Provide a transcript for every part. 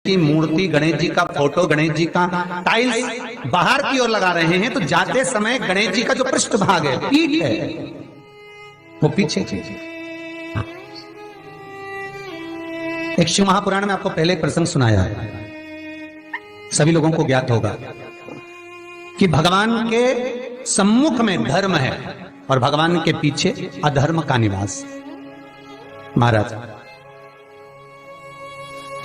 की मूर्ति, गणेश जी का फोटो, गणेश जी का टाइल्स बाहर की ओर लगा रहे हैं, तो जाते समय गणेश जी का जो पृष्ठभाग है, पीठ है, वो पीछे कीजिए। एक शिव महापुराण में आपको पहले एक प्रसंग सुनाया है, सभी लोगों को ज्ञात होगा कि भगवान के सम्मुख में धर्म है और भगवान के पीछे अधर्म का निवास। महाराज,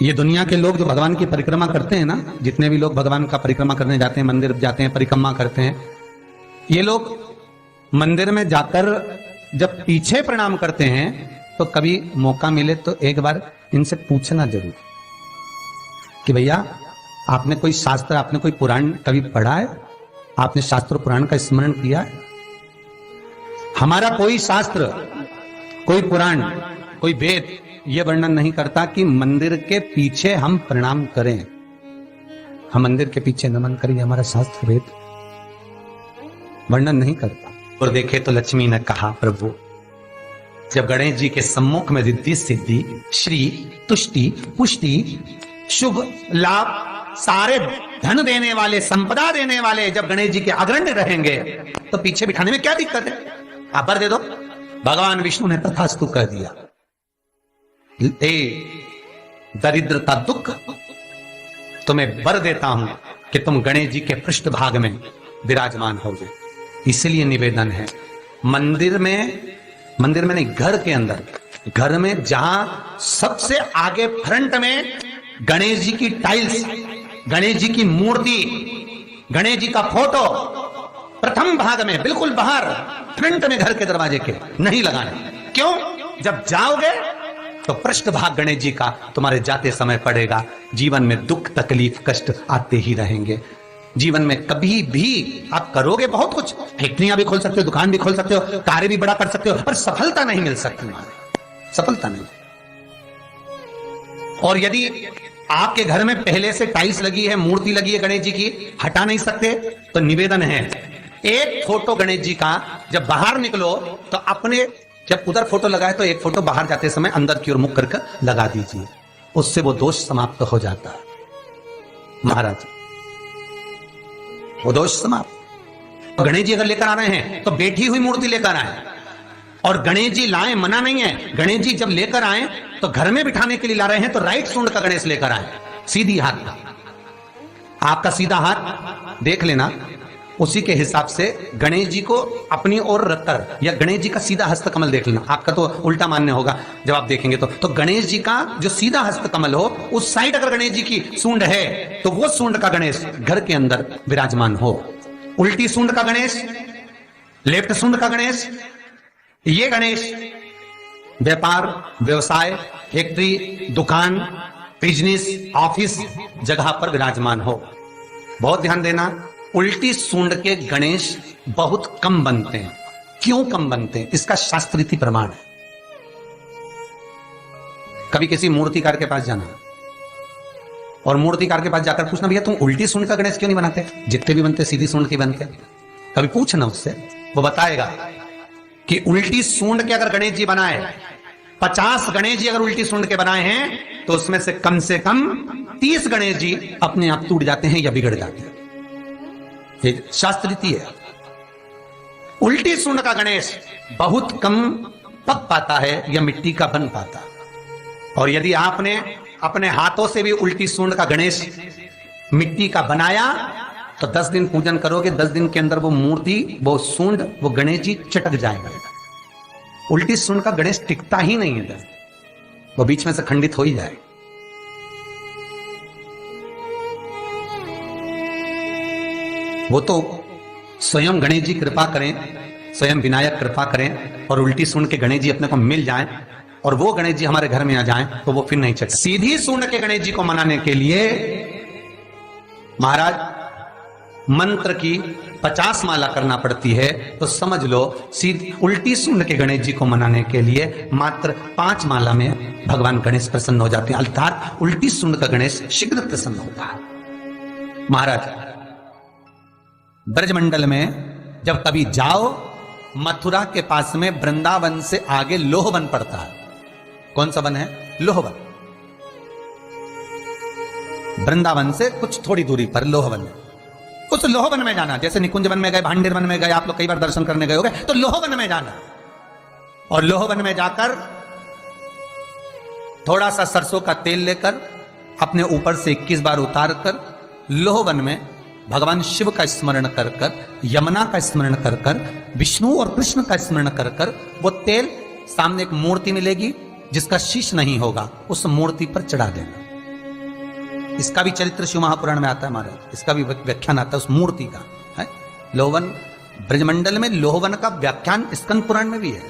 ये दुनिया के लोग जो भगवान की परिक्रमा करते हैं ना, जितने भी लोग भगवान का परिक्रमा करने जाते हैं, मंदिर जाते हैं, परिक्रमा करते हैं, ये लोग मंदिर में जाकर जब पीछे प्रणाम करते हैं तो कभी मौका मिले तो एक बार इनसे पूछना जरूर कि भैया आपने कोई शास्त्र, आपने कोई पुराण कभी पढ़ा है? आपने शास्त्र पुराण का स्मरण किया है? हमारा कोई शास्त्र, कोई पुराण, कोई वेद यह वर्णन नहीं करता कि मंदिर के पीछे हम प्रणाम करें, हम मंदिर के पीछे नमन करें। हमारा शास्त्र वेद वर्णन नहीं करता। और देखे तो लक्ष्मी ने कहा, प्रभु जब गणेश जी के सम्मुख में रिद्धि सिद्धि, श्री, तुष्टि, पुष्टि, शुभ लाभ, सारे धन देने वाले, संपदा देने वाले जब गणेश जी के अग्रण्य रहेंगे तो पीछे बिठाने में क्या दिक्कत है? आप बर दे दो। भगवान विष्णु ने तथास्तु कह दिया। दरिद्रता दुख, तुम्हें वर देता हूं कि तुम गणेश जी के पृष्ठभाग में विराजमान होगे। इसलिए निवेदन है, मंदिर में नहीं, घर के अंदर, घर में जहां सबसे आगे फ्रंट में गणेश जी की टाइल्स, गणेश जी की मूर्ति, गणेश जी का फोटो प्रथम भाग में बिल्कुल बाहर फ्रंट में घर के दरवाजे के नहीं लगाने। क्यों? जब जाओगे तो पृष्ठभाग गणेश जी का तुम्हारे जाते समय पड़ेगा। जीवन में दुख, तकलीफ, कष्ट आते ही रहेंगे। जीवन में कभी भी आप करोगे बहुत कुछ, फैक्ट्रियां भी खोल सकते हो, दुकान भी खोल सकते हो, कार्य भी बड़ा कर सकते हो, पर सफलता नहीं मिल सकती, सफलता नहीं। और यदि आपके घर में पहले से टाइल्स लगी है, मूर्ति लगी है गणेश जी की, हटा नहीं सकते, तो निवेदन है, एक फोटो गणेश जी का जब बाहर निकलो तो अपने, जब उधर फोटो लगाए तो एक फोटो बाहर जाते समय अंदर की ओर मुख करके लगा दीजिए, उससे वो दोष समाप्त हो जाता है। महाराज, वो दोष समाप्त। गणेश जी अगर लेकर आ रहे हैं तो बैठी हुई मूर्ति लेकर आए, और गणेश जी लाए मना नहीं है। गणेश जी जब लेकर आए तो घर में बिठाने के लिए ला रहे हैं तो राइट सूंड का गणेश लेकर आए, सीधी हाथ का। आपका सीधा हाथ देख लेना, उसी के हिसाब से गणेश जी को अपनी ओर रखकर, या गणेश जी का सीधा हस्त कमल देख लेना। आपका तो उल्टा मान्य होगा जब आप देखेंगे तो गणेश जी का जो सीधा हस्त कमल हो, उस साइड अगर गणेश जी की सूंड है तो वो सूंड का गणेश घर के अंदर विराजमान हो। उल्टी सूंड का गणेश, लेफ्ट सूंड का गणेश, ये गणेश व्यापार, व्यवसाय, फैक्ट्री, दुकान, बिजनेस, ऑफिस जगह पर विराजमान हो। बहुत ध्यान देना, उल्टी सूंड के गणेश बहुत कम बनते हैं। क्यों कम बनते हैं? इसका शास्त्रीय प्रमाण है। कभी किसी मूर्तिकार के पास जाना और मूर्तिकार के पास जाकर पूछना, भैया तुम उल्टी सूंड का गणेश क्यों नहीं बनाते? जितने भी बनते सीधी सूंड के बनते। कभी पूछना उससे, वो बताएगा कि उल्टी सूंड के अगर गणेश जी बनाए, 50 गणेश जी अगर उल्टी सूंड के बनाए हैं तो उसमें से कम 30 गणेश जी अपने आप टूट जाते हैं या बिगड़ जाते हैं। शास्त्र रीति है। उल्टी सूंड का गणेश बहुत कम पक पाता है या मिट्टी का बन पाता। और यदि आपने अपने हाथों से भी उल्टी सूंड का गणेश मिट्टी का बनाया तो 10 दिन पूजन करोगे, 10 दिन के अंदर वो मूर्ति, वो सूंड, वो गणेश जी चटक जाएगा। उल्टी सूंड का गणेश टिकता ही नहीं है, वो बीच में से खंडित हो ही जाए। वो तो स्वयं गणेश जी कृपा करें, स्वयं विनायक कृपा करें और उल्टी सूंड के गणेश जी अपने को मिल जाएं और वो गणेश जी हमारे घर में आ जाएं तो वो फिर नहीं चलता। सीधी सूंड के गणेश जी को मनाने के लिए महाराज मंत्र की 50 माला करना पड़ती है, तो समझ लो सीधी उल्टी सूंड के गणेश जी को मनाने के लिए मात्र 5 माला में भगवान गणेश प्रसन्न हो जाते हैं। अर्थात उल्टी सूंड का गणेश शीघ्र प्रसन्न होता है। महाराज, ब्रजमंडल में जब कभी जाओ, मथुरा के पास में वृंदावन से आगे लोहवन पड़ता है। कौन सा वन है? लोहवन। वृंदावन से कुछ थोड़ी दूरी पर लोहवन में, उस लोहवन में जाना। जैसे निकुंज वन में गए, भांडेर वन में गए, आप लोग कई बार दर्शन करने गए होंगे, तो लोहवन में जाना। और लोहवन में जाकर थोड़ा सा सरसों का तेल लेकर अपने ऊपर से 21 बार उतार कर लोहवन में भगवान शिव का स्मरण कर कर, यमुना का स्मरण कर कर, विष्णु और कृष्ण का स्मरण कर कर, वो तेल सामने एक मूर्ति मिलेगी जिसका शीश नहीं होगा, उस मूर्ति पर चढ़ा देना। इसका भी चरित्र शिव महापुराण में आता है महाराज, इसका भी व्याख्यान आता है उस मूर्ति का है। लोहवन ब्रजमंडल में लोहवन का व्याख्यान स्कंद पुराण में भी है।